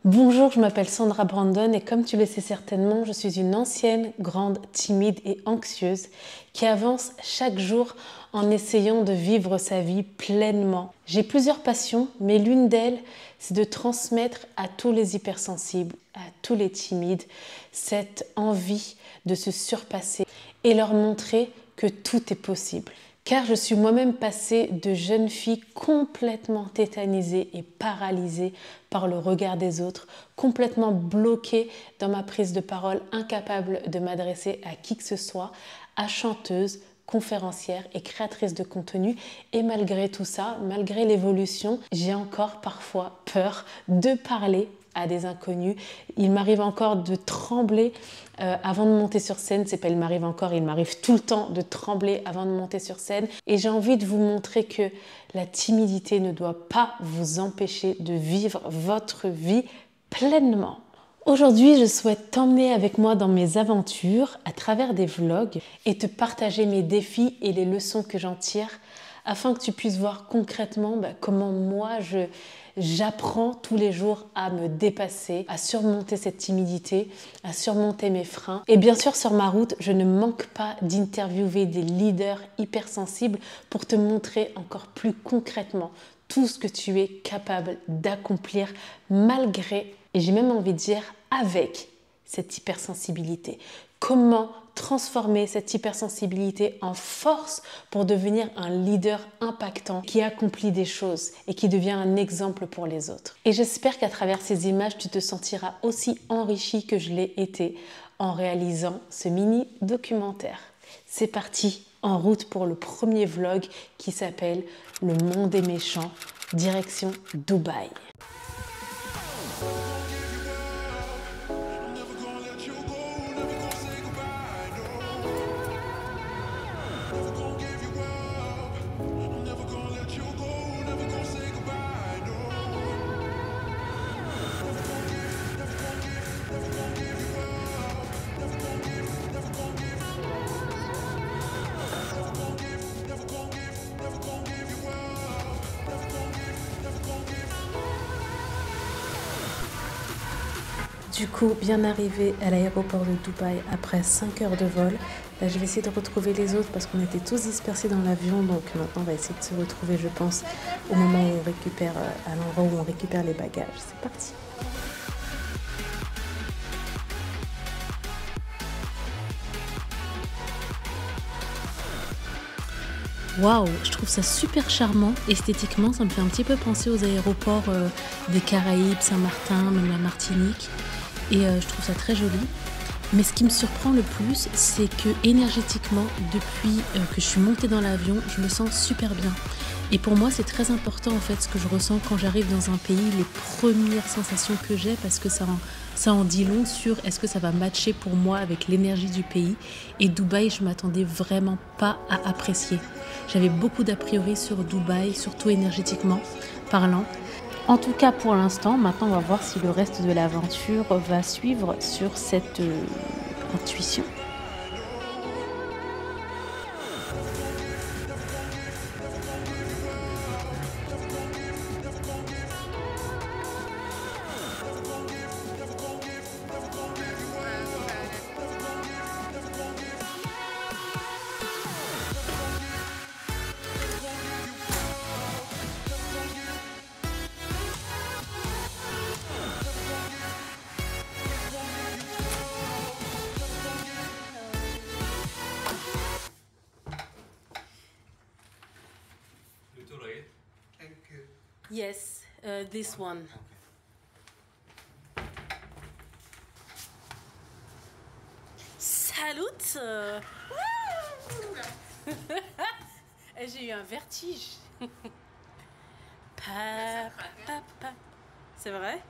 Bonjour, je m'appelle Sandra Brandon et comme tu le sais certainement, je suis une ancienne, grande, timide et anxieuse qui avance chaque jour en essayant de vivre sa vie pleinement. J'ai plusieurs passions, mais l'une d'elles, c'est de transmettre à tous les hypersensibles, à tous les timides, cette envie de se surpasser et leur montrer que tout est possible. Car je suis moi-même passée de jeune fille complètement tétanisée et paralysée par le regard des autres, complètement bloquée dans ma prise de parole, incapable de m'adresser à qui que ce soit, à chanteuse, conférencière et créatrice de contenu. Et malgré tout ça, malgré l'évolution, j'ai encore parfois peur de parler à des inconnus. Il m'arrive encore de trembler avant de monter sur scène. C'est pas il m'arrive encore, il m'arrive tout le temps de trembler avant de monter sur scène. Et j'ai envie de vous montrer que la timidité ne doit pas vous empêcher de vivre votre vie pleinement. Aujourd'hui, je souhaite t'emmener avec moi dans mes aventures à travers des vlogs et te partager mes défis et les leçons que j'en tire afin que tu puisses voir concrètement comment moi j'apprends tous les jours à me dépasser, à surmonter cette timidité, à surmonter mes freins. Et bien sûr, sur ma route, je ne manque pas d'interviewer des leaders hypersensibles pour te montrer encore plus concrètement tout ce que tu es capable d'accomplir malgré, et j'ai même envie de dire avec, cette hypersensibilité. Comment transformer cette hypersensibilité en force pour devenir un leader impactant qui accomplit des choses et qui devient un exemple pour les autres. Et j'espère qu'à travers ces images, tu te sentiras aussi enrichi que je l'ai été en réalisant ce mini documentaire. C'est parti, en route pour le premier vlog qui s'appelle « Le monde est méchant », direction Dubaï. Du coup, bien arrivé à l'aéroport de Dubaï après 5 heures de vol. Là, je vais essayer de retrouver les autres parce qu'on était tous dispersés dans l'avion. Donc maintenant, on va essayer de se retrouver, je pense, au moment où on récupère, à l'endroit où on récupère les bagages. C'est parti. Waouh, je trouve ça super charmant. Esthétiquement, ça me fait un petit peu penser aux aéroports des Caraïbes, Saint-Martin, même la Martinique. Et je trouve ça très joli. Mais ce qui me surprend le plus, c'est que énergétiquement, depuis que je suis montée dans l'avion, je me sens super bien. Et pour moi, c'est très important en fait ce que je ressens quand j'arrive dans un pays, les premières sensations que j'ai, parce que ça en dit long sur est-ce que ça va matcher pour moi avec l'énergie du pays. Et Dubaï, je m'attendais vraiment pas à apprécier. J'avais beaucoup d'a priori sur Dubaï, surtout énergétiquement parlant. En tout cas pour l'instant, maintenant on va voir si le reste de l'aventure va suivre sur cette intuition. Yes, this one. Salut. J'ai eu un vertige. C'est vrai?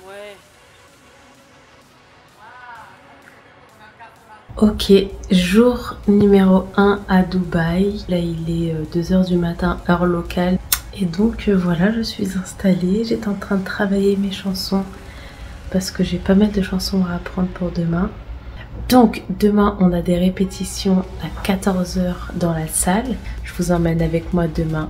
Ouais. Ok, jour numéro 1 à Dubaï. Là il est 2h du matin heure locale. Et donc voilà, je suis installée. J'étais en train de travailler mes chansons parce que j'ai pas mal de chansons à apprendre pour demain. Donc demain on a des répétitions à 14h dans la salle. Je vous emmène avec moi demain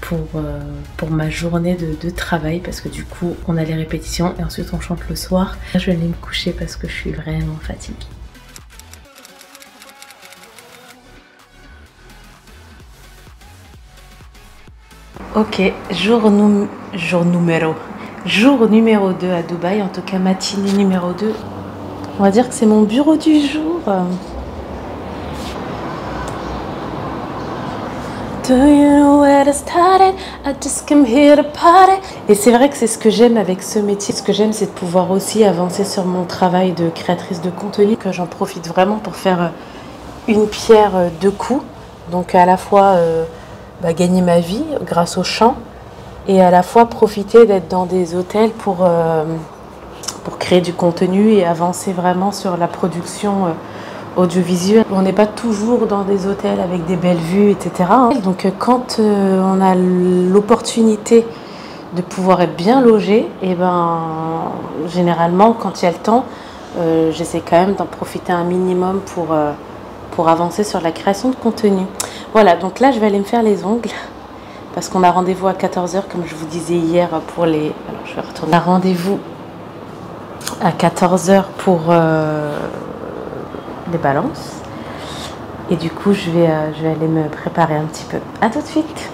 pour ma journée de travail parce que du coup on a les répétitions et ensuite on chante le soir. Je vais aller me coucher parce que je suis vraiment fatiguée. Ok, jour numéro 2 à Dubaï, en tout cas matinée numéro 2. On va dire que c'est mon bureau du jour. Do you know where to start it? I just came here to party. Et c'est vrai que c'est ce que j'aime avec ce métier. Ce que j'aime, c'est de pouvoir aussi avancer sur mon travail de créatrice de contenu, que j'en profite vraiment pour faire une pierre deux coups. Donc à la fois gagner ma vie grâce au chant et à la fois profiter d'être dans des hôtels pour créer du contenu et avancer vraiment sur la production audiovisuelle. On n'est pas toujours dans des hôtels avec des belles vues, etc. Donc quand on a l'opportunité de pouvoir être bien logé, et généralement quand il y a le temps, j'essaie quand même d'en profiter un minimum pour avancer sur la création de contenu. Voilà, donc là je vais aller me faire les ongles parce qu'on a rendez-vous à 14h comme je vous disais hier pour les... Alors je vais retourner. On a rendez-vous à 14h pour les balances et du coup je vais aller me préparer un petit peu. À tout de suite.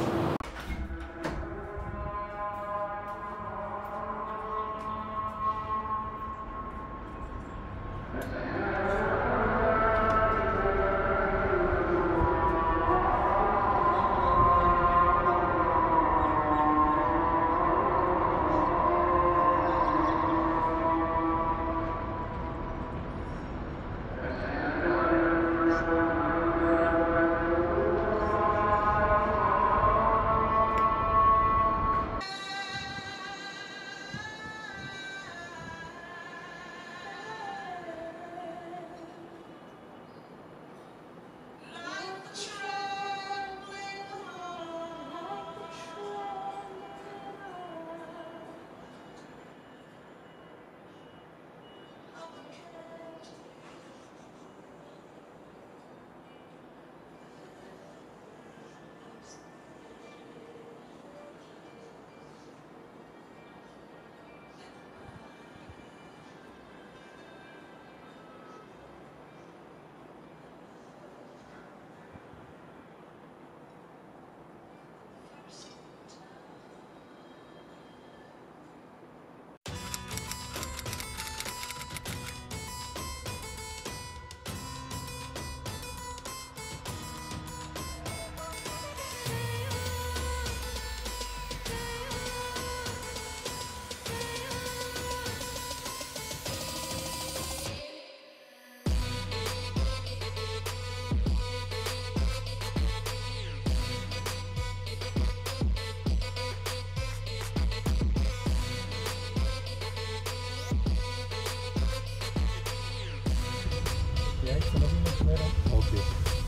Okay,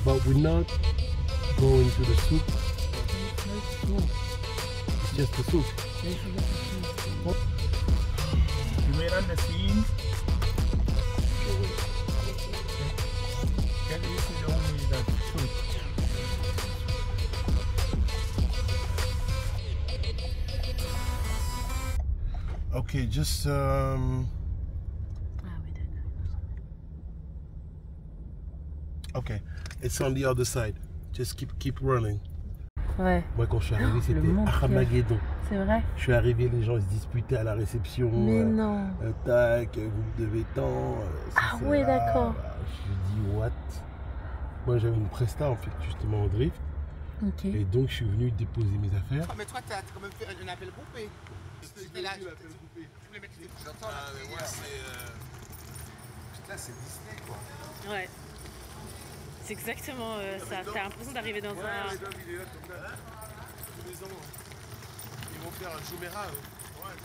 but we're not going to the soup. It's just the soup. You made on the scene. Can you see the only that soup? Okay, just okay, it's on the other side. Just keep running. Ouais. Moi, quand je suis arrivé, c'était monde Armageddon. C'est vrai? Je suis arrivé, les gens ils se disputaient à la réception. Mais non. Tac, vous me devez tant. Ah ouais, d'accord. Je dis what? Moi, j'avais une presta en fait, justement en drift. Ok. Et donc, je suis venu déposer mes affaires. Ah, mais toi, t'as quand même fait un appel groupé. C'était là. Tu voulais mettre des j'entends là. Mais ouais, c'est. Putain, c'est Disney quoi. Ouais. C'est exactement ça. T'as l'impression d'arriver dans un. Il est là comme ça. Tous les ans, ils vont faire un Jumeirah. Ouais.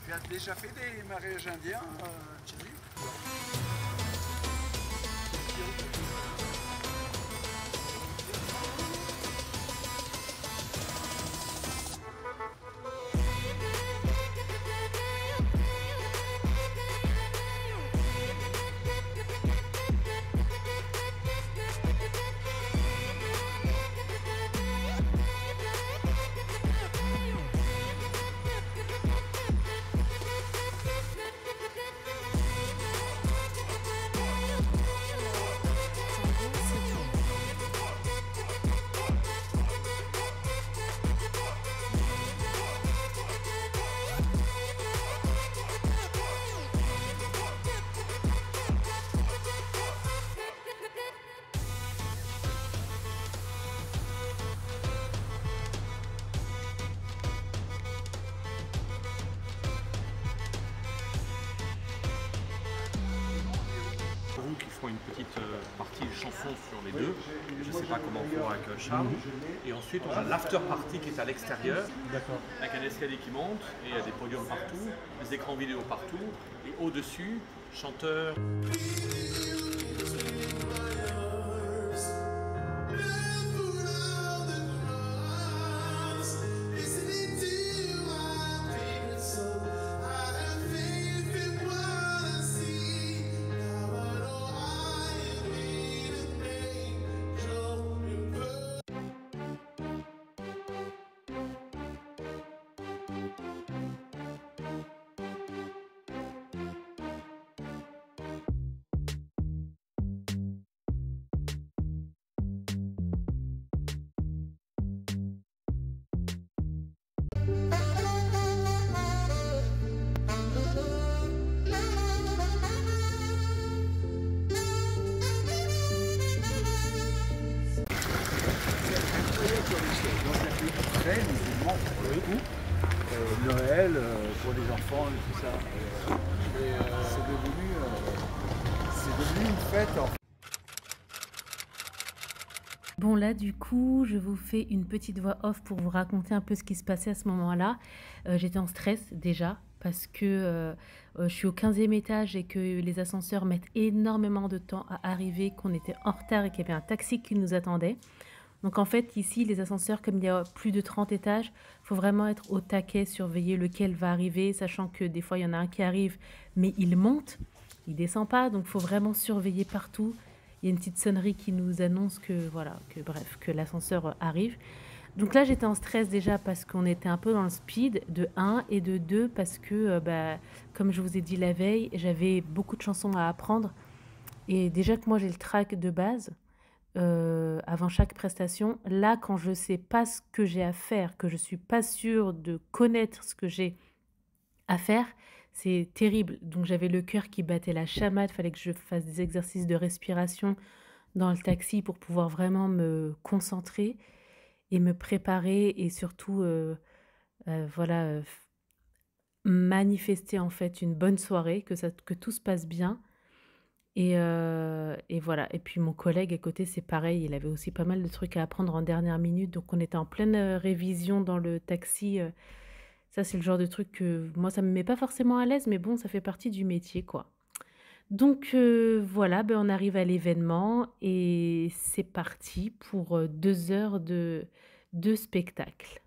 Tu as déjà fait des mariages indiens, Thierry? font une petite partie de chanson sur les deux. Je ne sais pas comment on fera avec Charles. Et ensuite, on a l'after party qui est à l'extérieur, avec un escalier qui monte, et il y a des podiums partout, des écrans vidéo partout, et au-dessus, chanteurs. Noël pour les enfants et tout ça. C'est devenu une fête en fait. Bon là du coup je vous fais une petite voix off pour vous raconter un peu ce qui se passait à ce moment-là. J'étais en stress déjà parce que je suis au 15e étage et que les ascenseurs mettent énormément de temps à arriver, qu'on était en retard et qu'il y avait un taxi qui nous attendait. Donc en fait ici les ascenseurs, comme il y a plus de 30 étages, il faut vraiment être au taquet, surveiller lequel va arriver, sachant que des fois il y en a un qui arrive mais il monte, il descend pas, donc il faut vraiment surveiller partout. Il y a une petite sonnerie qui nous annonce que voilà, que l'ascenseur arrive. Donc là j'étais en stress déjà parce qu'on était un peu dans le speed de 1 et de 2 parce que comme je vous ai dit la veille, j'avais beaucoup de chansons à apprendre et déjà que moi j'ai le track de base. Avant chaque prestation, là quand je sais pas ce que j'ai à faire, que je suis pas sûre de connaître ce que j'ai à faire, c'est terrible. Donc j'avais le cœur qui battait la chamade, fallait que je fasse des exercices de respiration dans le taxi pour pouvoir vraiment me concentrer et me préparer et surtout manifester en fait une bonne soirée, que tout se passe bien. Et voilà. Et puis mon collègue à côté, c'est pareil, il avait aussi pas mal de trucs à apprendre en dernière minute. Donc on était en pleine révision dans le taxi. Ça, c'est le genre de truc que moi, ça me met pas forcément à l'aise, mais bon, ça fait partie du métier, quoi. Donc voilà, on arrive à l'événement et c'est parti pour 2 heures de spectacle.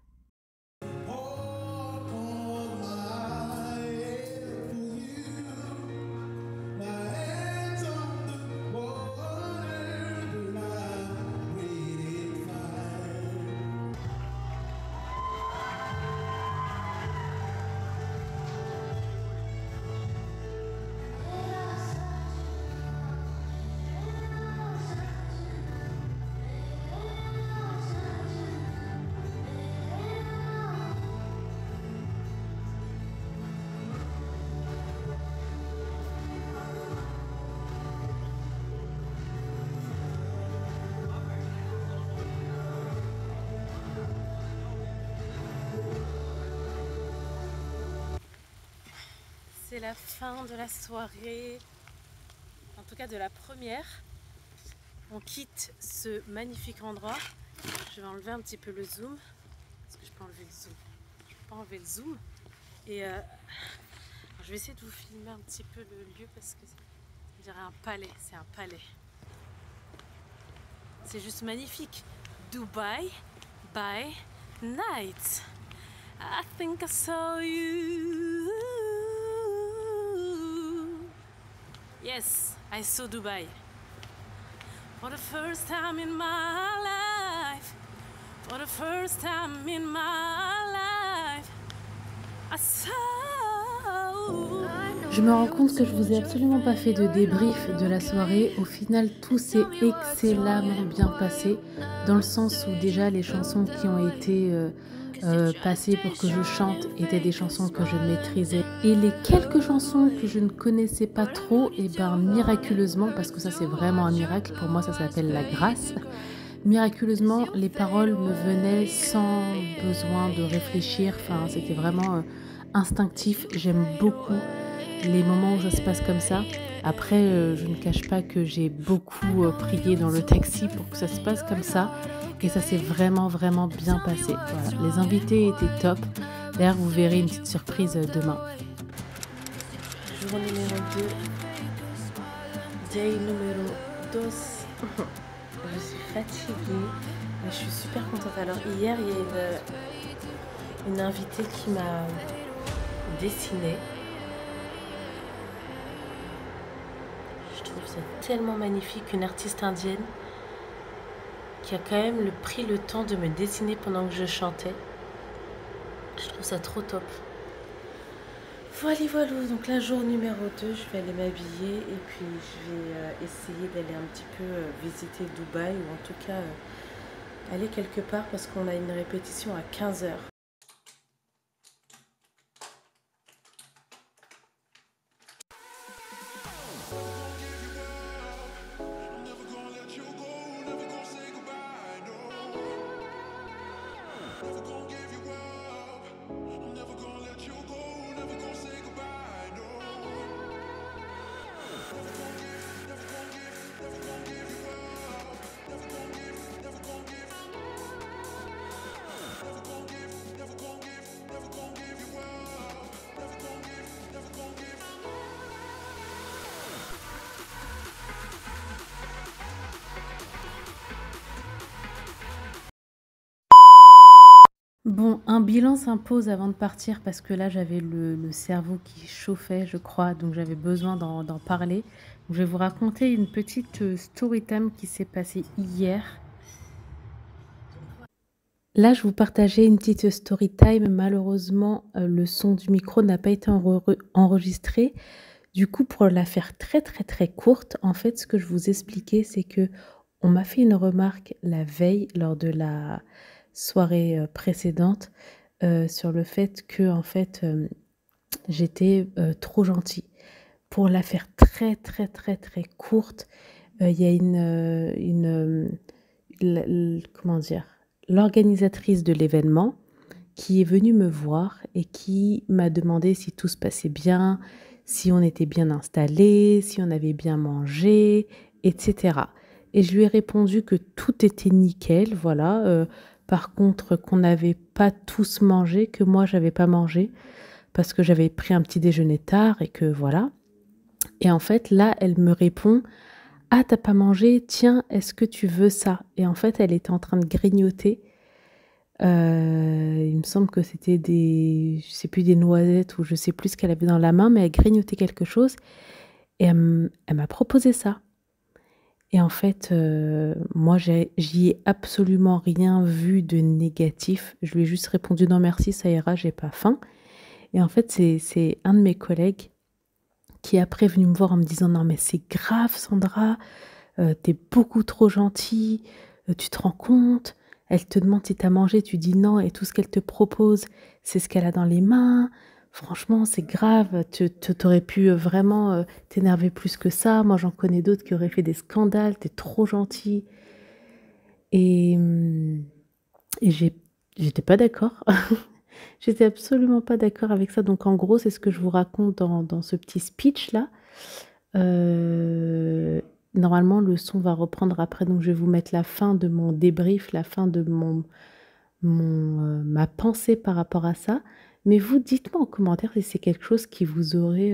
C'est la fin de la soirée, en tout cas de la première. On quitte ce magnifique endroit. Je vais enlever un petit peu le zoom. Est-ce que je peux enlever le zoom? Je peux pas enlever le zoom. Et je vais essayer de vous filmer un petit peu le lieu parce que on dirait un palais. C'est un palais. C'est juste magnifique. Dubai by night. I think I saw you. Yes, I saw Dubai. For the first time in my life. For the first time in my life. I saw. Je me rends compte que je vous ai absolument pas fait de débrief de la soirée. Au final, tout s'est excellemment bien passé, dans le sens où déjà les chansons qui ont été passées pour que je chante étaient des chansons que je maîtrisais. Et les quelques chansons que je ne connaissais pas trop, et miraculeusement, parce que ça c'est vraiment un miracle, pour moi ça s'appelle la grâce, miraculeusement les paroles me venaient sans besoin de réfléchir, enfin c'était vraiment instinctif. J'aime beaucoup les moments où ça se passe comme ça. Après, je ne cache pas que j'ai beaucoup prié dans le taxi pour que ça se passe comme ça. Et ça s'est vraiment, vraiment bien passé. Voilà. Les invités étaient top. D'ailleurs, vous verrez une petite surprise demain. Jour numéro 2. Day numéro 2. Je suis fatiguée. Mais je suis super contente. Alors, hier, il y a une invitée qui m'a dessiné. Je trouve ça tellement magnifique, une artiste indienne qui a quand même pris le temps de me dessiner pendant que je chantais. Je trouve ça trop top. Voilà, voilà. Donc là, jour numéro 2, je vais aller m'habiller et puis je vais essayer d'aller un petit peu visiter Dubaï ou en tout cas aller quelque part parce qu'on a une répétition à 15h. Bon, un bilan s'impose avant de partir parce que là, j'avais le cerveau qui chauffait, je crois, donc j'avais besoin d'en parler. Je vais vous raconter une petite story time qui s'est passée hier. Là, je vous partageais une petite story time. Malheureusement, le son du micro n'a pas été enregistré. Du coup, pour la faire très, très, très courte, en fait, ce que je vous expliquais, c'est que on m'a fait une remarque la veille lors de la soirée précédente sur le fait que en fait j'étais trop gentille. Pour la faire très très très très courte, il y a comment dire, l'organisatrice de l'événement qui est venue me voir et qui m'a demandé si tout se passait bien, si on était bien installé, si on avait bien mangé, etc. Et je lui ai répondu que tout était nickel, voilà. Par contre, qu'on n'avait pas tous mangé, que moi, j'avais pas mangé parce que j'avais pris un petit déjeuner tard et que voilà. Et en fait, là, elle me répond « Ah, t'as pas mangé? Tiens, est-ce que tu veux ça ?» Et en fait, elle était en train de grignoter. Il me semble que c'était je sais plus, des noisettes ou je sais plus ce qu'elle avait dans la main, mais elle grignotait quelque chose et elle m'a proposé ça. Et en fait, moi, j'y ai absolument rien vu de négatif. Je lui ai juste répondu « Non, merci, ça ira, j'ai pas faim ». Et en fait, c'est un de mes collègues qui est après venu me voir en me disant « Non, mais c'est grave, Sandra, t'es beaucoup trop gentille, tu te rends compte ? Elle te demande si t'as mangé, tu dis non, et tout ce qu'elle te propose, c'est ce qu'elle a dans les mains. Franchement, c'est grave, t'aurais pu vraiment t'énerver plus que ça. Moi, j'en connais d'autres qui auraient fait des scandales, t'es trop gentil. » Et j'étais pas d'accord. J'étais absolument pas d'accord avec ça. Donc, en gros, c'est ce que je vous raconte dans ce petit speech-là. Normalement, le son va reprendre après. Donc, je vais vous mettre la fin de mon débrief, la fin de ma pensée par rapport à ça. Mais vous, dites-moi en commentaire si c'est quelque chose qui vous aurait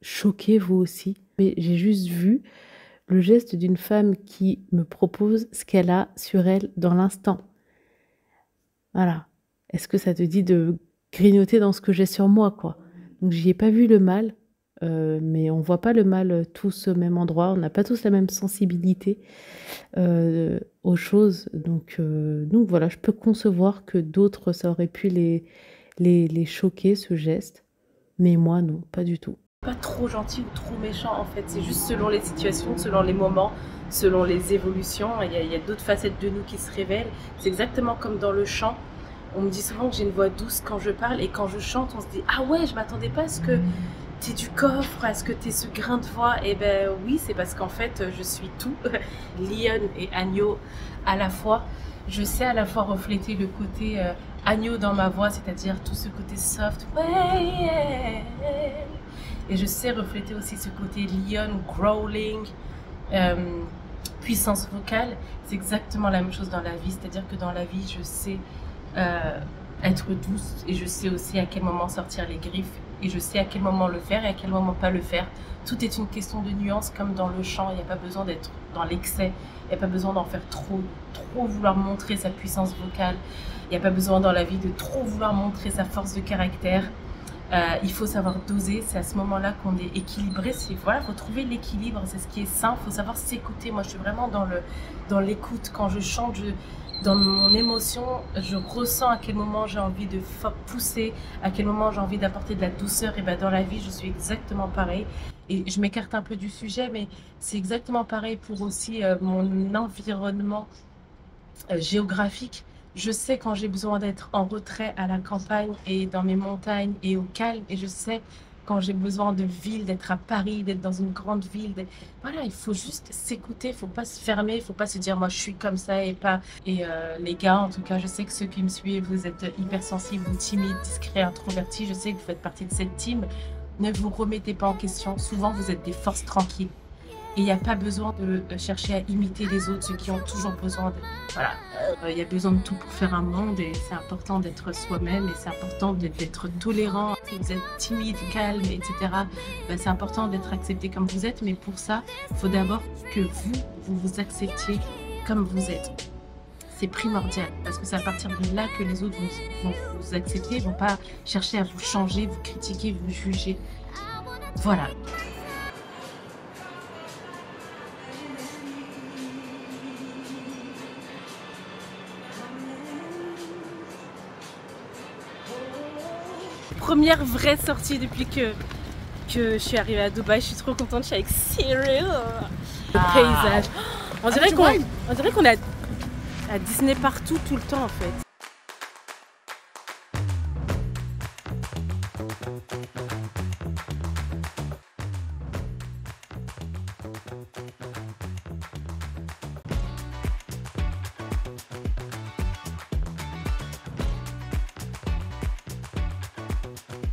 choqué vous aussi. Mais j'ai juste vu le geste d'une femme qui me propose ce qu'elle a sur elle dans l'instant. Voilà. Est-ce que ça te dit de grignoter dans ce que j'ai sur moi, quoi? Donc, j'y ai pas vu le mal, mais on voit pas le mal tous au même endroit. On n'a pas tous la même sensibilité aux choses. Donc voilà, je peux concevoir que d'autres, ça aurait pu les choquer, ce geste. Mais moi, non, pas du tout. Pas trop gentil ou trop méchant, en fait. C'est juste selon les situations, selon les moments, selon les évolutions. Il y a d'autres facettes de nous qui se révèlent. C'est exactement comme dans le chant. On me dit souvent que j'ai une voix douce quand je parle. Et quand je chante, on se dit « Ah ouais, je m'attendais pas à ce que t'es du coffre, à ce que t'es ce grain de voix. » Eh ben oui, c'est parce qu'en fait, je suis tout. Lionne et agneau à la fois. Je sais à la fois refléter le côté agneau dans ma voix, c'est-à-dire tout ce côté soft. Ouais, yeah. Et je sais refléter aussi ce côté lion, growling, puissance vocale. C'est exactement la même chose dans la vie. C'est-à-dire que dans la vie, je sais être douce et je sais aussi à quel moment sortir les griffes. Et je sais à quel moment le faire et à quel moment pas le faire. Tout est une question de nuance, comme dans le chant. Il n'y a pas besoin d'être dans l'excès. Il n'y a pas besoin d'en faire trop vouloir montrer sa puissance vocale. Il n'y a pas besoin dans la vie de trop vouloir montrer sa force de caractère. Il faut savoir doser. C'est à ce moment-là qu'on est équilibré. Voilà, faut trouver l'équilibre. C'est ce qui est sain. Il faut savoir s'écouter. Moi, je suis vraiment dans l'écoute. Quand je chante, dans mon émotion, je ressens à quel moment j'ai envie de pousser, à quel moment j'ai envie d'apporter de la douceur. Et ben dans la vie, je suis exactement pareil. Et je m'écarte un peu du sujet, mais c'est exactement pareil pour aussi mon environnement géographique. Je sais quand j'ai besoin d'être en retrait à la campagne et dans mes montagnes et au calme. Et je sais quand j'ai besoin de ville, d'être à Paris, d'être dans une grande ville. Voilà, il faut juste s'écouter, il ne faut pas se fermer, il ne faut pas se dire moi je suis comme ça et pas. Et les gars, en tout cas, je sais que ceux qui me suivent, vous êtes hypersensibles, timides, discrets, introvertis. Je sais que vous faites partie de cette team. Ne vous remettez pas en question. Souvent, vous êtes des forces tranquilles. Et il n'y a pas besoin de chercher à imiter les autres, ceux qui ont toujours besoin de... Voilà, il y a besoin de tout pour faire un monde et c'est important d'être soi-même et c'est important d'être tolérant. Si vous êtes timide, calme, etc., ben c'est important d'être accepté comme vous êtes. Mais pour ça, il faut d'abord que vous acceptiez comme vous êtes. C'est primordial parce que c'est à partir de là que les autres vont vous accepter, ne vont pas chercher à vous changer, vous critiquer, vous juger. Voilà. Première vraie sortie depuis que je suis arrivée à Dubaï. Je suis trop contente, je suis avec Cyril. Le paysage. On dirait qu'on est à Disney partout, tout le temps en fait.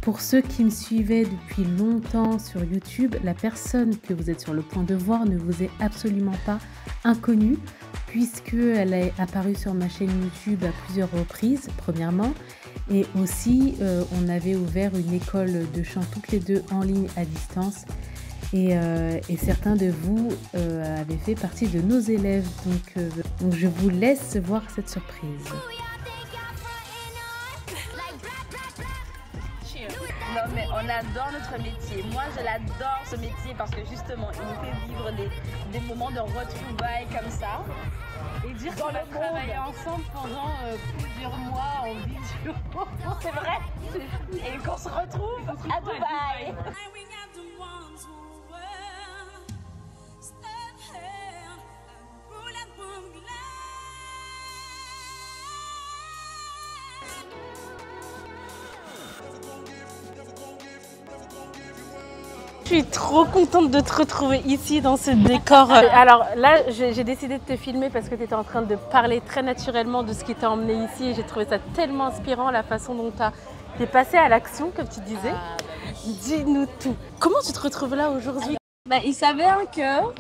Pour ceux qui me suivaient depuis longtemps sur YouTube, la personne que vous êtes sur le point de voir ne vous est absolument pas inconnue, puisqu'elle est apparue sur ma chaîne YouTube à plusieurs reprises, premièrement, et aussi on avait ouvert une école de chant toutes les deux en ligne à distance, et certains de vous avaient fait partie de nos élèves, donc je vous laisse voir cette surprise. Non mais on adore notre métier. Moi je l'adore ce métier parce que justement il nous fait vivre des moments de retrouvailles comme ça. Et dire qu'on a travaillé ensemble pendant plusieurs mois en vidéo. C'est vrai. Et qu'on se retrouve à Dubaï. Je suis trop contente de te retrouver ici dans ce décor. Alors là, j'ai décidé de te filmer parce que tu étais en train de parler très naturellement de ce qui t'a emmené ici et j'ai trouvé ça tellement inspirant la façon dont tu es passé à l'action, comme tu disais. Dis-nous tout. Comment tu te retrouves là aujourd'hui? Il s'avère que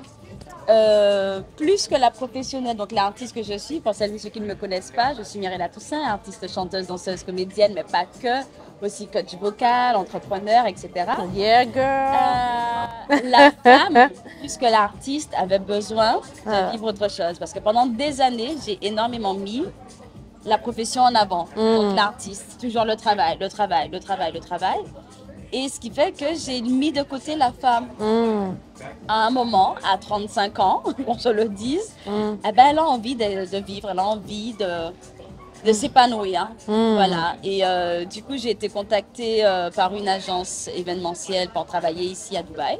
plus que la professionnelle, donc l'artiste que je suis, pour celles et ceux qui ne me connaissent pas, je suis Mirella Toussaint, artiste, chanteuse, danseuse, comédienne, mais pas que. Aussi coach vocal, entrepreneur, etc. Yeah girl. La femme, plus que l'artiste, avait besoin de vivre autre chose. Parce que pendant des années, j'ai énormément mis la profession en avant. Donc l'artiste, toujours le travail. Et ce qui fait que j'ai mis de côté la femme. À un moment, à 35 ans, qu'on se le dise, eh ben, elle a envie de vivre, elle a envie de s'épanouir. Voilà. Et du coup, j'ai été contactée par une agence événementielle pour travailler ici à Dubaï.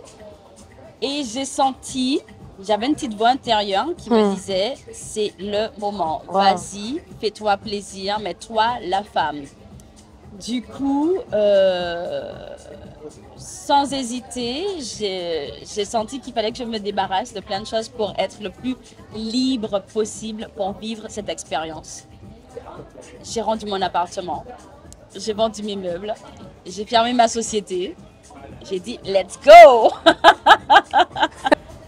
Et j'ai senti, j'avais une petite voix intérieure qui me disait, c'est le moment. Wow. Vas-y, fais-toi plaisir, mais toi, la femme. Du coup, sans hésiter, j'ai senti qu'il fallait que je me débarrasse de plein de choses pour être le plus libre possible pour vivre cette expérience. J'ai rendu mon appartement, j'ai vendu mes meubles, j'ai fermé ma société J'ai dit, let's go.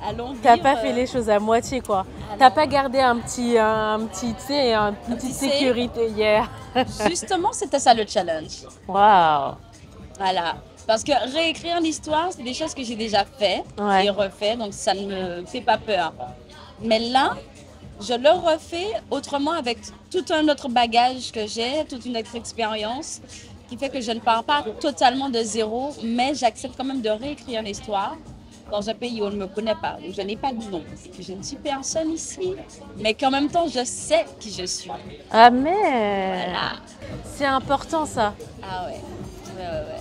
Allons T'as vivre, pas fait les choses à moitié, quoi. T'as pas gardé une petite C. sécurité hier. Justement, c'était ça le challenge. Waouh. Voilà. Parce que réécrire l'histoire, c'est des choses que j'ai déjà fait Ouais. et refait, donc ça ne me fait pas peur. Mais là, je le refais autrement avec tout un autre bagage que j'ai, toute une autre expérience, qui fait que je ne pars pas totalement de zéro, mais j'accepte quand même de réécrire l'histoire dans un pays où on ne me connaît pas, où je n'ai pas de nom, que je ne suis personne ici, mais qu'en même temps, je sais qui je suis. Ah mais Voilà. c'est important ça. Ah ouais,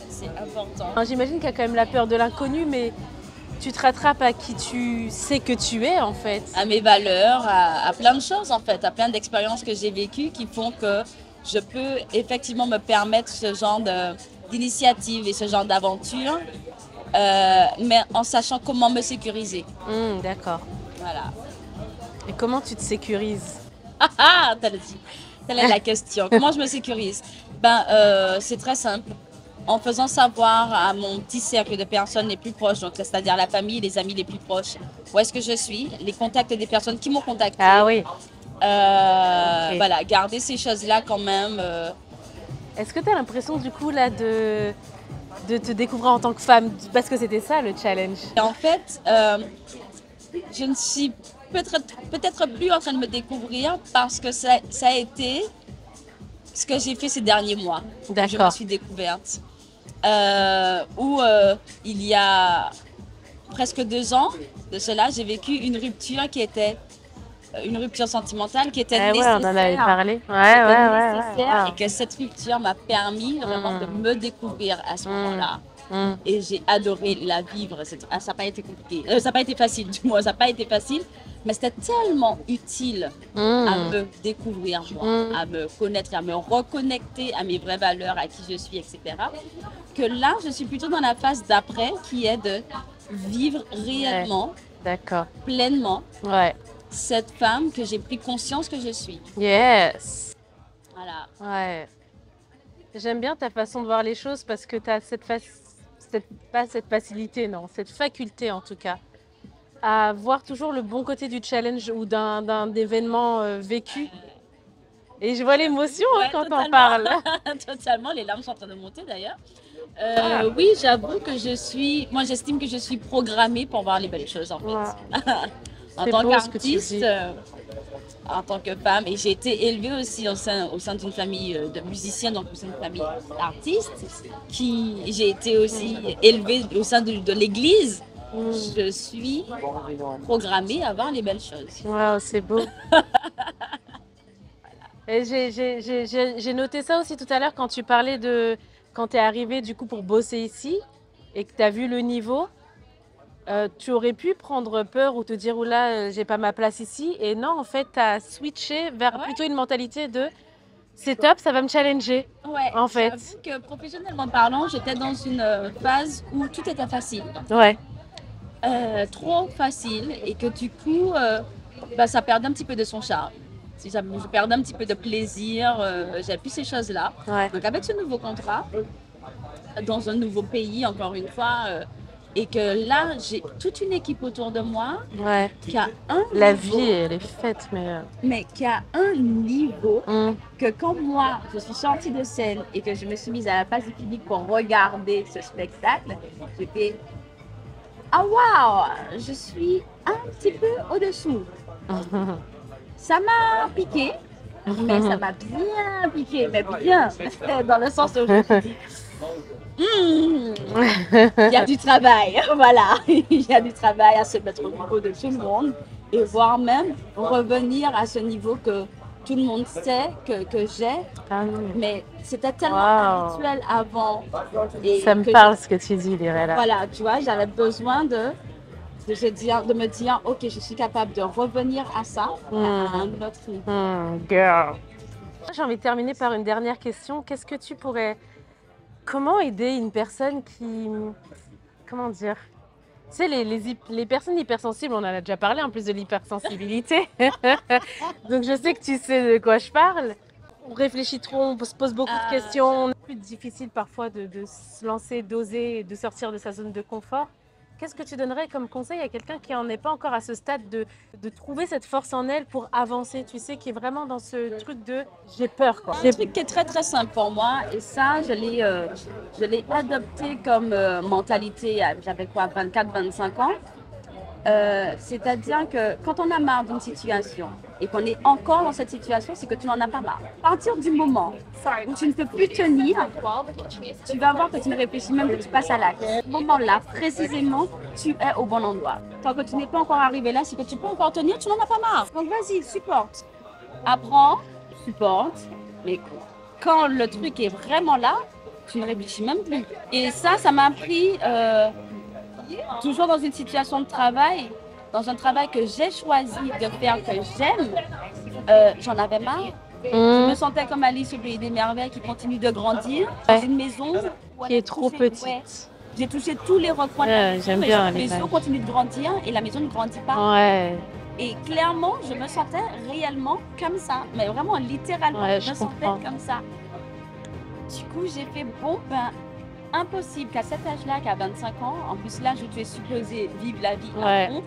c'est important. Alors, j'imagine qu'il y a quand même la peur de l'inconnu, mais tu te rattrapes à qui tu sais que tu es en fait. À mes valeurs, à plein de choses en fait, à plein d'expériences que j'ai vécues qui font que je peux effectivement me permettre ce genre d'initiative et ce genre d'aventure, mais en sachant comment me sécuriser. D'accord. Voilà. Et comment tu te sécurises? Ah, telle est la question. Comment je me sécurise? C'est très simple. En faisant savoir à mon petit cercle de personnes les plus proches, donc c'est-à-dire la famille, les amis les plus proches, où est-ce que je suis, les contacts des personnes qui m'ont contacté. Ah oui. Voilà, garder ces choses-là quand même. Est-ce que tu as l'impression du coup là de te découvrir en tant que femme? Parce que c'était ça le challenge. Et en fait, je ne suis peut-être plus en train de me découvrir parce que ça a été ce que j'ai fait ces derniers mois. Je me suis découverte. Il y a presque 2 ans de cela, j'ai vécu une rupture qui était une rupture sentimentale qui était nécessaire. Ouais, on en avait parlé. Nécessaire. Et que cette rupture m'a permis vraiment de me découvrir à ce moment-là. Et j'ai adoré la vivre. Ça n'a pas été compliqué. Ça n'a pas été facile, du moins, ça n'a pas été facile. Mais c'était tellement utile à me découvrir, moi, à me connaître, à me reconnecter à mes vraies valeurs, à qui je suis, etc. Que là, je suis plutôt dans la phase d'après qui est de vivre réellement, pleinement, cette femme que j'ai pris conscience que je suis. Yes. Voilà. Ouais. J'aime bien ta façon de voir les choses parce que tu as pas cette facilité, non, cette faculté en tout cas, à voir toujours le bon côté du challenge ou d'un événement vécu. Et je vois l'émotion quand on parle. Totalement, les larmes sont en train de monter d'ailleurs. Oui, j'avoue que moi j'estime que je suis programmée pour voir les belles choses en fait. En tant qu'artiste, en tant que femme, et j'ai été élevée aussi au sein d'une famille de musiciens, donc au sein d'une famille d'artistes. J'ai été aussi élevée au sein de l'église. Je suis programmée à voir les belles choses. Wow, c'est beau. Et j'ai noté ça aussi tout à l'heure quand tu parlais de quand tu es arrivée du coup pour bosser ici et que tu as vu le niveau. Tu aurais pu prendre peur ou te dire oula, j'ai pas ma place ici. Et non, en fait, tu as switché vers plutôt une mentalité de c'est top, ça va me challenger. Ouais, en fait. J'avoue que professionnellement parlant, j'étais dans une phase où tout était facile. Ouais. Trop facile et que du coup, ça perdait un petit peu de son charme. Je perdais un petit peu de plaisir, j'avais plus ces choses-là. Ouais. Donc avec ce nouveau contrat, dans un nouveau pays, encore une fois, et que là, j'ai toute une équipe autour de moi qui a un La niveau, vie, elle est faite, mais qui a un niveau que quand moi, je suis sortie de scène et que je me suis mise à la place du public pour regarder ce spectacle, j'ai fait « Ah waouh, je suis un petit peu au-dessous ». Ça m'a piqué, mais ça m'a bien piqué, mais bien, dans le sens où je me suis dit il y a du travail, voilà, il y a du travail à se mettre au niveau de tout le monde et voire même revenir à ce niveau que tout le monde sait que j'ai, mais c'était tellement habituel avant. Et ça me parle ce que tu dis, Lirella. Voilà, tu vois, j'avais besoin de me dire, ok, je suis capable de revenir à ça, à un autre niveau. Girl. J'ai envie de terminer par une dernière question. Comment aider une personne qui... Comment dire? Tu sais, les personnes hypersensibles, on en a déjà parlé en plus de l'hypersensibilité. Donc je sais que tu sais de quoi je parle. on réfléchit trop, on se pose beaucoup de questions. C'est plus difficile parfois de se lancer, d'oser, de sortir de sa zone de confort. Qu'est-ce que tu donnerais comme conseil à quelqu'un qui n'en est pas encore à ce stade de trouver cette force en elle pour avancer, tu sais, qui est vraiment dans ce truc de j'ai peur, quoi. Un truc qui est très très simple pour moi, et ça je l'ai adopté comme mentalité, j'avais quoi, 24-25 ans. C'est-à-dire que quand on a marre d'une situation et qu'on est encore dans cette situation, c'est que tu n'en as pas marre. À partir du moment où tu ne peux plus tenir, tu vas voir que tu ne réfléchis même que tu passes à l'acte. À ce moment-là, précisément, tu es au bon endroit. Tant que tu n'es pas encore arrivé là, c'est que tu peux encore tenir, tu n'en as pas marre. Donc vas-y, supporte. Apprends, supporte, mais quand le truc est vraiment là, tu ne réfléchis même plus. Et ça m'a appris... toujours dans une situation de travail, dans un travail que j'ai choisi de faire, que j'aime, j'en avais marre. Je me sentais comme Alice au Pays des Merveilles qui continue de grandir dans une maison qui est trop petite. Ouais, j'ai touché tous les recoins de la maison, j'aime bien la maison continue de grandir et la maison ne grandit pas. Ouais. Et clairement, je me sentais réellement comme ça, mais vraiment littéralement, je me sentais comme ça. Du coup, j'ai fait impossible qu'à cet âge-là, qu'à 25 ans, en plus l'âge où tu es supposé vivre la vie à fond,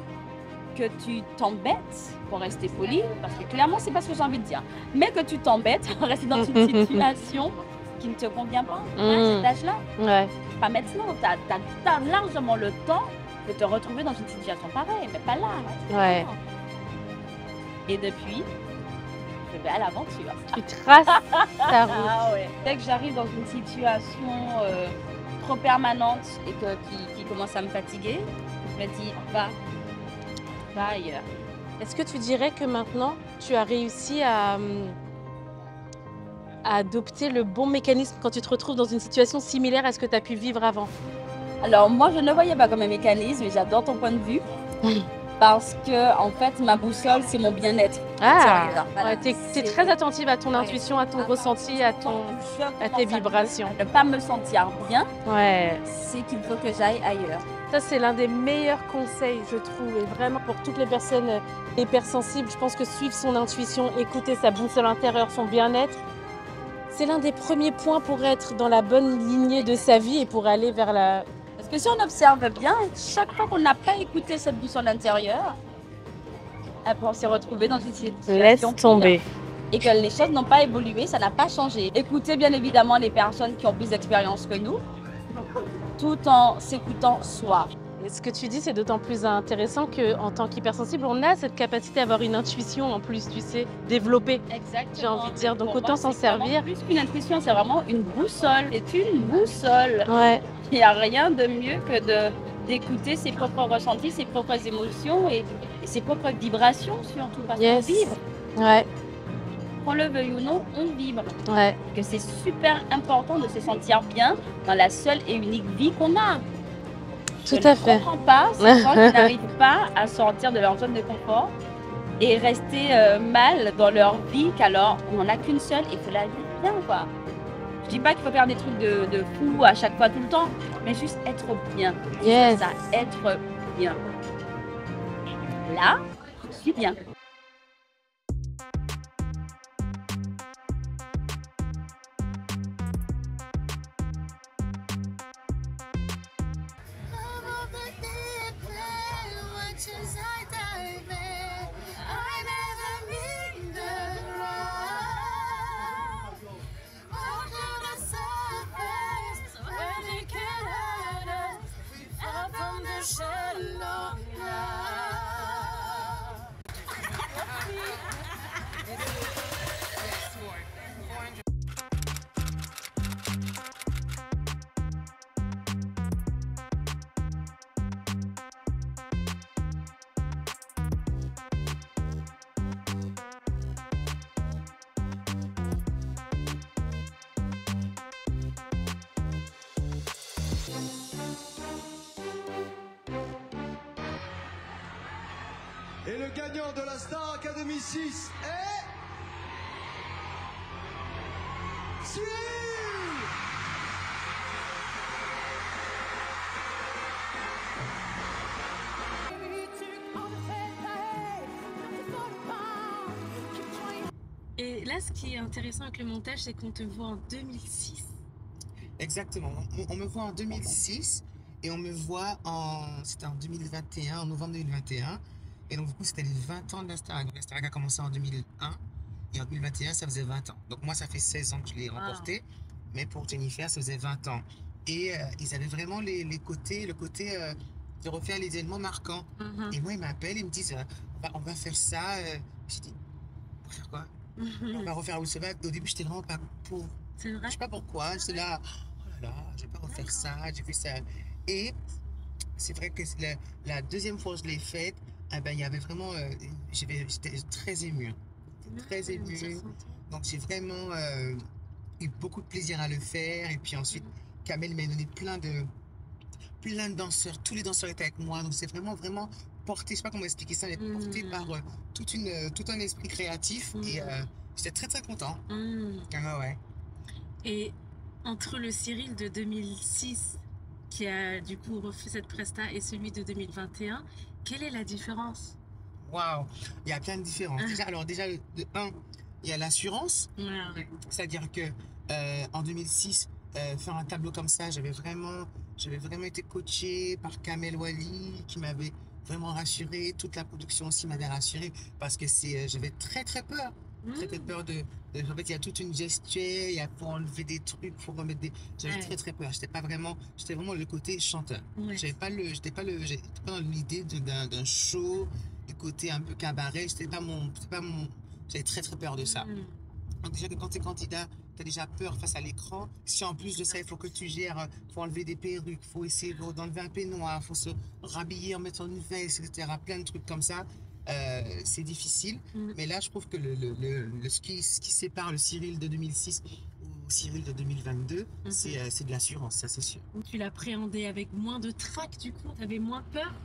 que tu t'embêtes, pour rester poli, parce que clairement, c'est pas ce que j'ai envie de dire, mais que tu t'embêtes à rester dans une situation qui ne te convient pas à cet âge-là. Ouais. Pas maintenant, tu as largement le temps de te retrouver dans une situation pareille, mais pas là. Ouais. Et depuis, je vais à l'aventure. Tu traces ta route. Ah ouais. Dès que j'arrive dans une situation trop permanente et qui commence à me fatiguer, je me dis, va ailleurs. Est-ce que tu dirais que maintenant, tu as réussi à adopter le bon mécanisme quand tu te retrouves dans une situation similaire à ce que tu as pu vivre avant? Alors moi, je ne le voyais pas comme un mécanisme, mais j'adore ton point de vue. Parce que, en fait, ma boussole, c'est mon bien-être. Voilà. Tu es très attentive à ton intuition, à ton ressenti, à tes vibrations. Ne pas me sentir bien, c'est qu'il faut que j'aille ailleurs. Ça, c'est l'un des meilleurs conseils, je trouve. Et vraiment, pour toutes les personnes hypersensibles, je pense que suivre son intuition, écouter sa boussole intérieure, son bien-être, c'est l'un des premiers points pour être dans la bonne lignée de sa vie et pour aller vers la... Parce que si on observe bien, chaque fois qu'on n'a pas écouté cette boussole intérieure, on s'est retrouvé dans une situation... Laisse tomber. Et que les choses n'ont pas évolué, ça n'a pas changé. Écoutez bien évidemment les personnes qui ont plus d'expérience que nous, tout en s'écoutant soi. Et ce que tu dis, c'est d'autant plus intéressant qu'en tant qu'hypersensible, on a cette capacité à avoir une intuition en plus, tu sais, développée. Exactement. J'ai envie de dire, donc autant s'en servir. Plus qu'une intuition, c'est vraiment une boussole. C'est une boussole. Ouais. Il n'y a rien de mieux que d'écouter ses propres ressentis, ses propres émotions et ses propres vibrations surtout, parce qu'on vibre. Ouais. Qu'on le veuille ou non, on vibre. Ouais. Que c'est super important de se sentir bien dans la seule et unique vie qu'on a. Tout à fait. Je ne comprends pas ces gens qui n'arrivent pas à sortir de leur zone de confort et rester mal dans leur vie, qu'alors on n'en a qu'une seule et que la vie est bien, quoi. Je dis pas qu'il faut faire des trucs de fou à chaque fois, tout le temps, mais juste être bien. Yes. Ça, être bien. Là, je suis bien. Et le gagnant de la Star Academy 6 est... Suivre. Et là, là, ce qui est intéressant avec le montage, c'est qu'on te voit en 2006. Exactement. On me voit en 2006 et on me voit c'était en 2021, en novembre 2021. Et donc, du coup, c'était les 20 ans de la Starac. La Starac a commencé en 2001 et en 2021, ça faisait 20 ans. Donc, moi, ça fait 16 ans que je l'ai remporté. Mais pour Jennifer, ça faisait 20 ans. Et ils avaient vraiment le côté de refaire les éléments marquants. Et moi, ils m'appellent, ils me disent on va faire ça. Je dis on va faire quoi? On va refaire Oussevat. Au début, j'étais vraiment pas pour. C'est vrai? Je sais pas pourquoi. J'étais là, oh là là, je vais pas refaire ça. J'ai fait ça. Et c'est vrai que la deuxième fois que je l'ai faite, il y avait vraiment. J'étais très ému. Très ému. Donc, j'ai vraiment eu beaucoup de plaisir à le faire. Et puis ensuite, Kamel m'a donné plein de danseurs. Tous les danseurs étaient avec moi. Donc, c'est vraiment porté. Je sais pas comment expliquer ça, mais porté par tout un esprit créatif. Et j'étais très, très content. Ah ouais. Et entre le Cyril de 2006, qui a du coup refait cette presta, et celui de 2021, quelle est la différence? Waouh, il y a plein de différences. Déjà, de un, il y a l'assurance. Ouais. C'est-à-dire que en 2006, faire un tableau comme ça, j'avais vraiment été coaché par Kamel Wally, qui m'avait vraiment rassuré. Toute la production aussi m'avait rassuré parce que j'avais très, très peur. Très peur en fait, il y a toute une gestuelle, il y a pour enlever des trucs, pour remettre des. J'avais très, très peur. J'étais vraiment le côté chanteur. J'étais pas dans l'idée d'un show, du côté un peu cabaret. J'avais très, très peur de ça. Donc, déjà que quand tu es candidat, tu as déjà peur face à l'écran. Si en plus de ça, il faut que tu gères, faut enlever des perruques, faut essayer d'enlever un peignoir, faut se rhabiller en mettant une veste, etc. Plein de trucs comme ça. C'est difficile, mais là je trouve que ce qui sépare le Cyril de 2006 au Cyril de 2022, c'est de l'assurance, ça c'est sûr. Tu l'appréhendais avec moins de trac, du coup, tu avais moins peur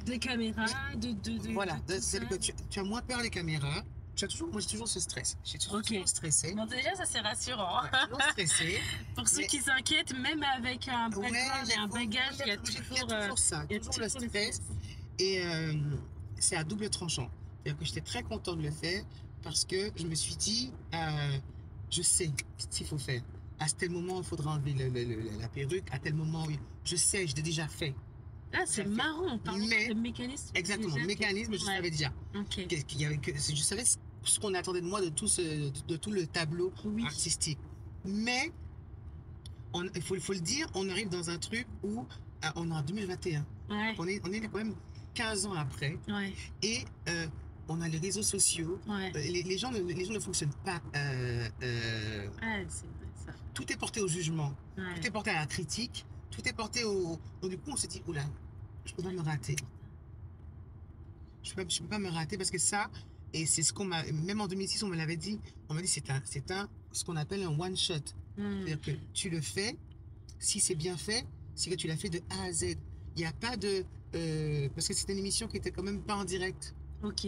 des caméras, Voilà, c'est que tu as moins peur des caméras. Moi j'ai toujours ce stress, j'ai toujours stressé. Bon, déjà ça c'est rassurant. Toujours stressé. Pour ceux qui s'inquiètent, même avec un background et un bagage, il y a toujours ça, toujours le stress. Et c'est à double tranchant. C'est-à-dire que j'étais très content de le faire parce que je me suis dit, je sais ce qu'il faut faire. À tel moment, il faudra enlever la perruque. À tel moment, je sais, je l'ai déjà fait. Ah, c'est marrant. Mais le mécanisme. Exactement, le mécanisme, je savais déjà. Okay. Je savais ce qu'on attendait de moi de tout le tableau artistique. Mais, il faut le dire, on arrive dans un truc où on est en 2021. Ouais. On est quand même 15 ans après. Ouais. Et on a les réseaux sociaux. Ouais. Les gens ne fonctionnent pas. C'est vrai, ça. Tout est porté au jugement. Ouais. Tout est porté à la critique. Tout est porté au. Donc, du coup, on se dit, oula, je peux pas me rater. Je peux pas me rater parce que ça, et c'est ce qu'on m'a. Même en 2006, on me l'avait dit. On m'a dit, c'est ce qu'on appelle un one shot. C'est-à-dire que tu le fais, si c'est bien fait, c'est que tu l'as fait de A à Z. Il n'y a pas de. Parce que c'était une émission qui était quand même pas en direct. Ok.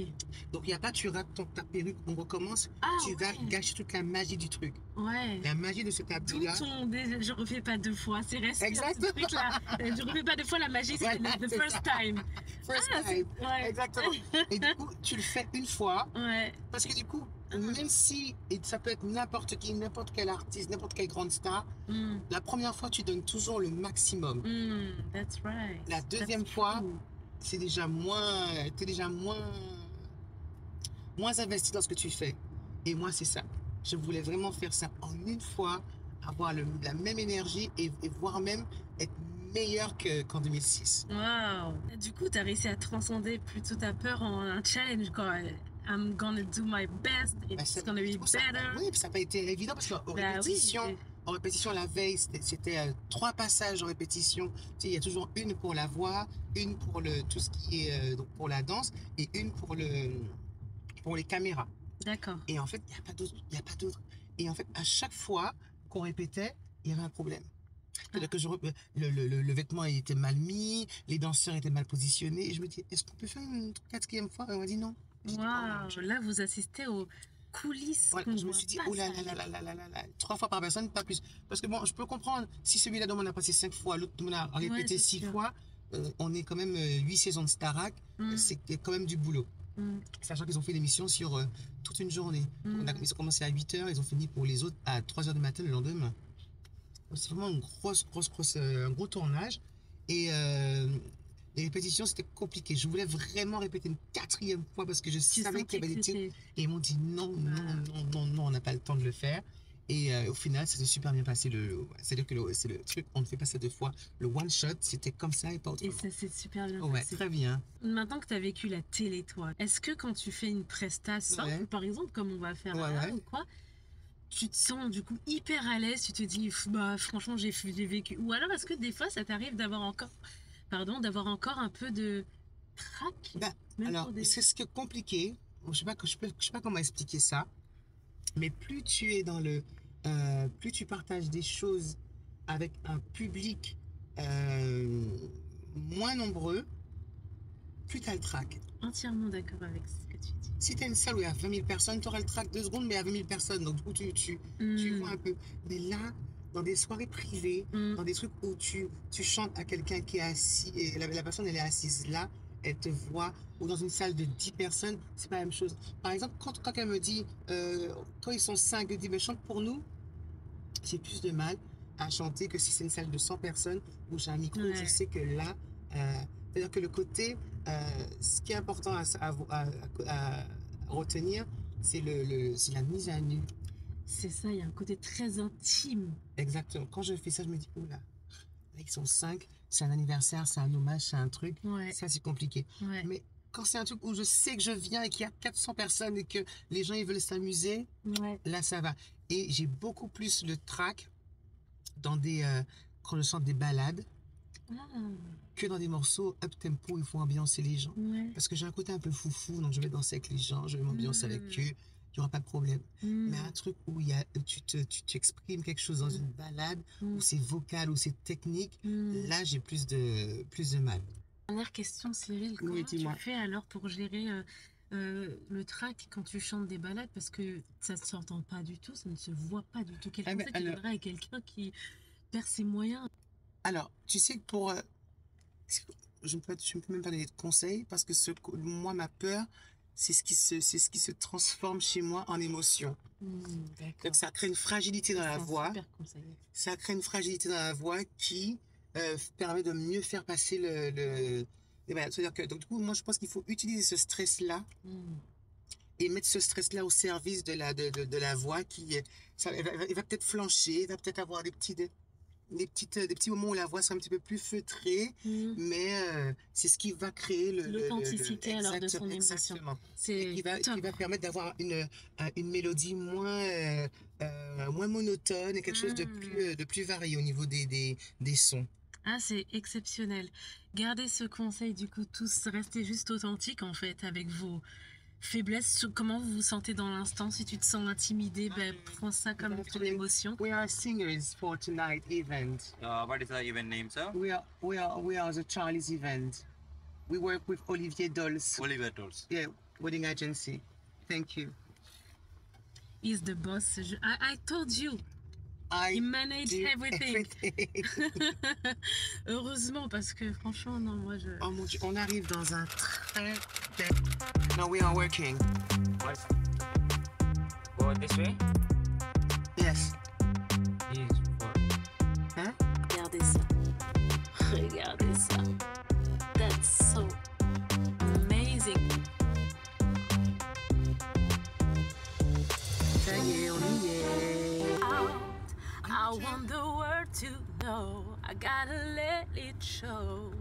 Donc il n'y a pas tu rates ta perruque, on recommence, tu vas gâcher toute la magie du truc. Ouais. La magie de ce tableau-là. Je refais pas deux fois, c'est resté. Exactement. Ce truc-là. Je refais pas deux fois, la magie, c'est the first time. First time. Ouais. Exactement. Et du coup, tu le fais une fois. Ouais. Parce que du coup, même si, et ça peut être n'importe qui, n'importe quel artiste, n'importe quelle grande star, la première fois, tu donnes toujours le maximum. That's right. La deuxième fois, t'es déjà moins investi dans ce que tu fais. Et moi, c'est ça. Je voulais vraiment faire ça en une fois, avoir la même énergie et voire même être meilleur qu'en 2006. Wow. Du coup, tu as réussi à transcender plutôt ta peur en un challenge, quoi. I'm gonna do my best, it's gonna be better. Oui, ça n'a pas été évident parce qu'en en répétition, la veille, c'était 3 passages en répétition. Tu sais, il y a toujours une pour la voix, une pour tout ce qui est donc pour la danse et une pour les caméras. D'accord. Et en fait, il n'y a pas d'autre. Et en fait, à chaque fois qu'on répétait, il y avait un problème. C'est-à-dire que le vêtement était mal mis, les danseurs étaient mal positionnés. Et je me dis, est-ce qu'on peut faire une 4e fois? Et on m'a dit non. Waouh, là, vous assistez aux coulisses. Voilà, je me suis dit, oh là là là là là là là, 3 fois par personne, pas plus. Parce que bon, je peux comprendre, si celui-là dont on a passé 5 fois, l'autre on a répété 6 fois, on est quand même 8 saisons de Starac, c'est quand même du boulot. Sachant qu'ils ont fait l'émission sur toute une journée. Ils ont commencé à 8h, ils ont fini pour les autres à 3h du matin le lendemain. C'est vraiment une un gros tournage. Et les répétitions, c'était compliqué. Je voulais vraiment répéter une 4e fois parce que je savais qu'il y avait des tirs. Et ils m'ont dit non, on n'a pas le temps de le faire. Et au final, ça s'est super bien passé. C'est-à-dire que c'est le truc, on ne fait pas ça 2 fois. Le one shot, c'était comme ça et pas autrement. Et ça s'est super bien Ouais, passé. très bien. Maintenant que tu as vécu la télé, toi, est-ce que quand tu fais une prestation, par exemple, comme on va faire là ou quoi, tu te sens du coup hyper à l'aise, tu te dis, bah franchement, j'ai vécu. Ou alors est-ce que des fois, ça t'arrive d'avoir encore un peu de trac? Alors, c'est ce qui est compliqué. Je sais pas comment expliquer ça. Mais plus tu es dans plus tu partages des choses avec un public moins nombreux, plus tu as le trac. Entièrement d'accord avec ce que tu dis. Si tu as une salle où il y a 20 000 personnes, tu auras le trac 2 secondes, mais il y a 20 000 personnes. Donc, du coup, tu vois un peu. Mais là, dans des soirées privées, dans des trucs où tu chantes à quelqu'un qui est assis, et la personne, elle est assise là, elle te voit, ou dans une salle de 10 personnes, c'est pas la même chose. Par exemple, quand elle me dit, quand ils sont 5, elle dit, mais chante pour nous, j'ai plus de mal à chanter que si c'est une salle de 100 personnes où j'ai un micro, je sais que là, c'est-à-dire que le côté, ce qui est important à retenir, c'est la mise à nu. C'est ça, il y a un côté très intime. Exactement. Quand je fais ça, je me dis, oula, là, ils sont 5, c'est un anniversaire, c'est un hommage, c'est un truc. Ça, c'est compliqué. Mais quand c'est un truc où je sais que je viens et qu'il y a 400 personnes et que les gens, ils veulent s'amuser, là, ça va. Et j'ai beaucoup plus le trac quand je chante des ballades que dans des morceaux up-tempo, il faut ambiancer les gens. Parce que j'ai un côté un peu foufou, donc je vais danser avec les gens, je vais m'ambiancer avec eux. Il n'y aura pas de problème. Mais un truc où tu exprimes quelque chose dans une balade, où c'est vocal, où c'est technique, là, j'ai plus de mal. Dernière question, Cyril. Comment tu fais alors pour gérer le trac quand tu chantes des balades? Parce que ça ne s'entend pas du tout, ça ne se voit pas du tout. Quel conseil tu donnerais à quelqu'un qui perd ses moyens? Alors, tu sais que je ne peux même pas donner de conseils parce que moi, ma peur, c'est ce qui se transforme chez moi en émotion. Donc ça crée une fragilité dans la voix. Ça crée une fragilité dans la voix qui permet de mieux faire passer c'est-à-dire que, donc du coup, moi je pense qu'il faut utiliser ce stress-là et mettre ce stress-là au service de la voix qui, il va peut-être flancher, il va peut-être avoir des petits moments où la voix sera un petit peu plus feutrée, mais c'est ce qui va créer l'authenticité alors de son émotion. Exactement. Qui va permettre d'avoir une mélodie moins monotone et quelque chose de plus varié au niveau des sons. Ah, c'est exceptionnel. Gardez ce conseil, du coup, tous restez juste authentiques en fait avec vos faiblesse, comment vous vous sentez dans l'instant? Si tu te sens intimidé, prends ça comme ton émotion. We are singers for tonight event. What is the event name, sir? We are the Charlie's event. We work with Olivier Dolls. Olivier Dolls. Yeah, wedding agency. Thank you. He's the boss. I told you. He managed everything. Heureusement, parce que franchement, non, moi je... Oh mon Dieu, on arrive dans un très... No, we are working. Go this way? Yes. Hein? Regardez ça. Regardez ça. That's so amazing. Ça y est, on y est. I want the world to know. I gotta let it show.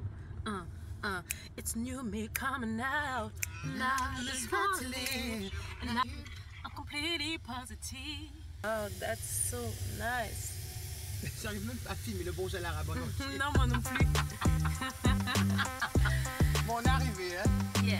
It's new me coming out. Now it's not to live. And I'm completely positive. Oh, that's so nice. J'arrive même pas à filmer le bon gel arabe. Non, moi non plus. Bon, on est arrivé, hein? Yeah.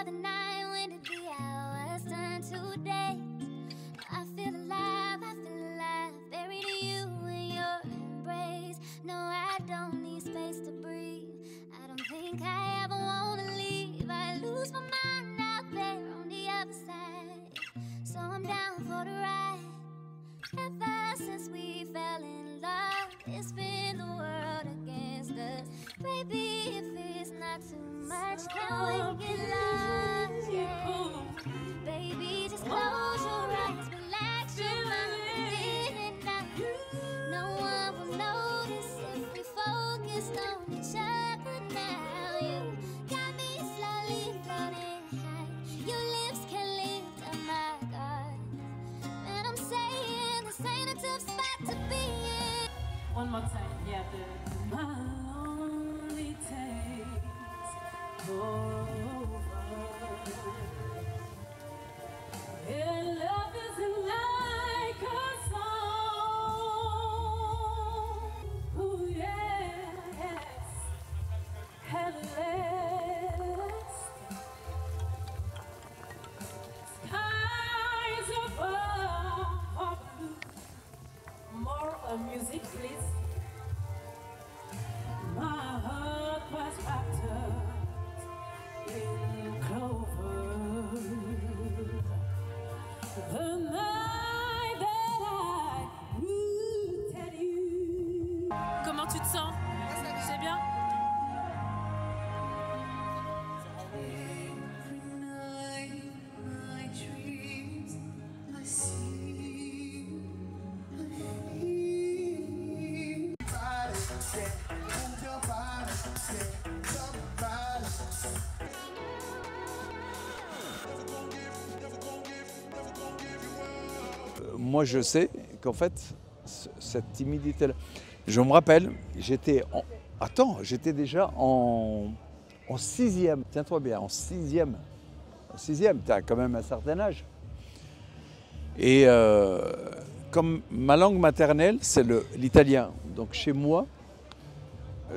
other night, when did the hours turn to days? I feel alive, buried in you in your embrace. No, I don't need space to breathe. I don't think I ever wanna leave. I lose my mind out there on the other side. So I'm down for the ride. Ever since we fell in love, it's been the world against us. Baby, if it's not too much, can we get lost? Yeah. Baby, just close your eyes, relax your mind, in and out. No one will notice if we focused on each other now. You got me slowly floating high. Your lips can lift, oh my God. And I'm saying this ain't a tough spot to be in. One more time, yeah. My lonely days over. And love isn't like a song. Ooh, yes. At last, skies above are blue. More music, please. My heart was wrapped up in clover. The night that I looked at you. Comment tu te sens? C'est bien? Moi, je sais qu'en fait, cette timidité-là, je me rappelle, j'étais déjà en sixième. Tiens-toi bien, en sixième. En sixième, tu as quand même un certain âge. Et comme ma langue maternelle, c'est l'italien. Donc chez moi,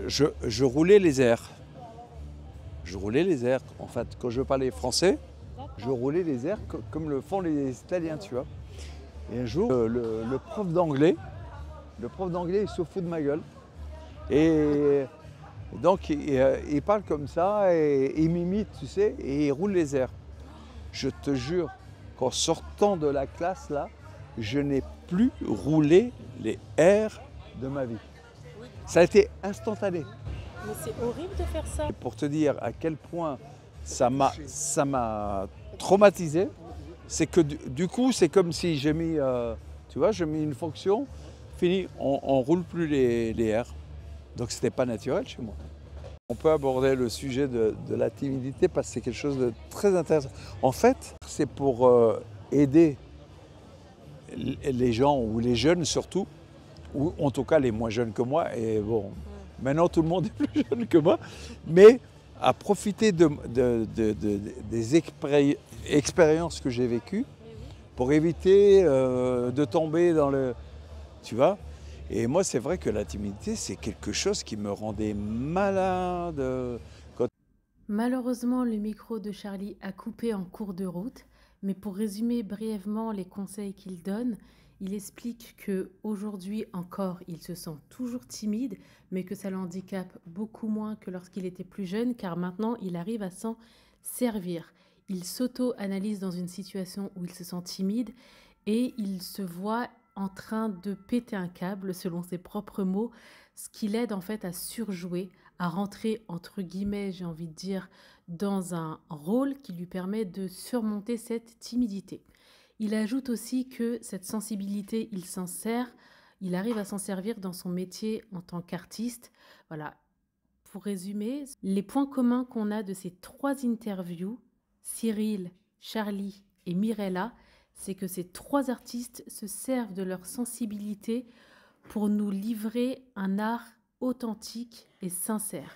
je roulais les airs. Je roulais les airs. En fait, quand je parlais français, je roulais les airs comme le font les Italiens, tu vois. Et un jour, le prof d'anglais, il se fout de ma gueule. Et donc, il parle comme ça, et il m'imite, tu sais, et il roule les airs. Je te jure qu'en sortant de la classe, là, je n'ai plus roulé les airs de ma vie. Ça a été instantané. Mais c'est horrible de faire ça. Et pour te dire à quel point ça m'a traumatisé, c'est que du coup, c'est comme si j'ai mis, tu vois, j'ai mis une fonction, fini, on ne roule plus les airs. Donc ce n'était pas naturel chez moi. On peut aborder le sujet de la timidité parce que c'est quelque chose de très intéressant. En fait, c'est pour aider les gens, ou les jeunes surtout, ou en tout cas les moins jeunes que moi, et bon, maintenant tout le monde est plus jeune que moi, mais à profiter des expériences que j'ai vécues pour éviter de tomber dans le... Tu vois? Et moi, c'est vrai que la timidité, c'est quelque chose qui me rendait malade. Malheureusement, le micro de Charlie a coupé en cours de route, mais pour résumer brièvement les conseils qu'il donne, il explique qu'aujourd'hui encore, il se sent toujours timide, mais que ça l'handicape beaucoup moins que lorsqu'il était plus jeune, car maintenant, il arrive à s'en servir. Il s'auto-analyse dans une situation où il se sent timide et il se voit en train de péter un câble, selon ses propres mots, ce qui l'aide en fait à surjouer, à rentrer, entre guillemets, j'ai envie de dire, dans un rôle qui lui permet de surmonter cette timidité. Il ajoute aussi que cette sensibilité, il arrive à s'en servir dans son métier en tant qu'artiste. Voilà. Pour résumer, les points communs qu'on a de ces 3 interviews, Cyril, Charlie et Mirella, c'est que ces 3 artistes se servent de leur sensibilité pour nous livrer un art authentique et sincère.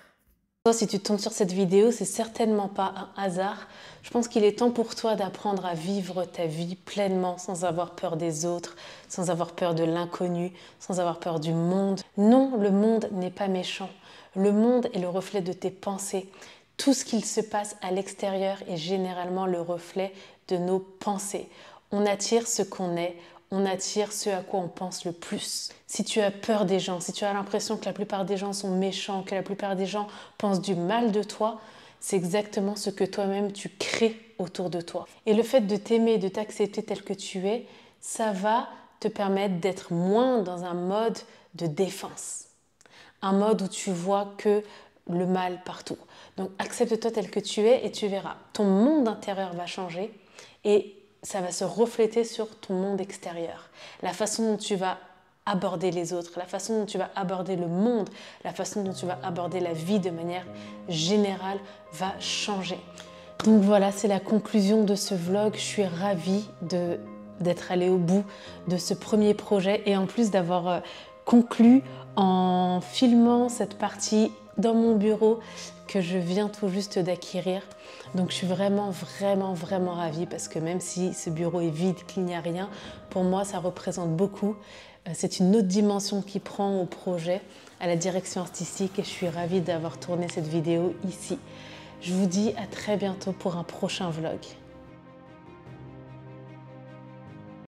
Toi, si tu tombes sur cette vidéo, c'est certainement pas un hasard. Je pense qu'il est temps pour toi d'apprendre à vivre ta vie pleinement, sans avoir peur des autres, sans avoir peur de l'inconnu, sans avoir peur du monde. Non, le monde n'est pas méchant. Le monde est le reflet de tes pensées. Tout ce qu'il se passe à l'extérieur est généralement le reflet de nos pensées. On attire ce qu'on est, on attire ce à quoi on pense le plus. Si tu as peur des gens, si tu as l'impression que la plupart des gens sont méchants, que la plupart des gens pensent du mal de toi, c'est exactement ce que toi-même tu crées autour de toi. Et le fait de t'aimer, de t'accepter tel que tu es, ça va te permettre d'être moins dans un mode de défense. Un mode où tu vois que le mal partout. Donc accepte-toi tel que tu es et tu verras. Ton monde intérieur va changer et ça va se refléter sur ton monde extérieur. La façon dont tu vas aborder les autres, la façon dont tu vas aborder le monde, la façon dont tu vas aborder la vie de manière générale va changer. Donc voilà, c'est la conclusion de ce vlog. Je suis ravie d'être allée au bout de ce premier projet et en plus d'avoir conclu en filmant cette partie dans mon bureau que je viens tout juste d'acquérir. Donc je suis vraiment ravie parce que même si ce bureau est vide, qu'il n'y a rien, pour moi ça représente beaucoup. C'est une autre dimension qui prend au projet, à la direction artistique et je suis ravie d'avoir tourné cette vidéo ici. Je vous dis à très bientôt pour un prochain vlog.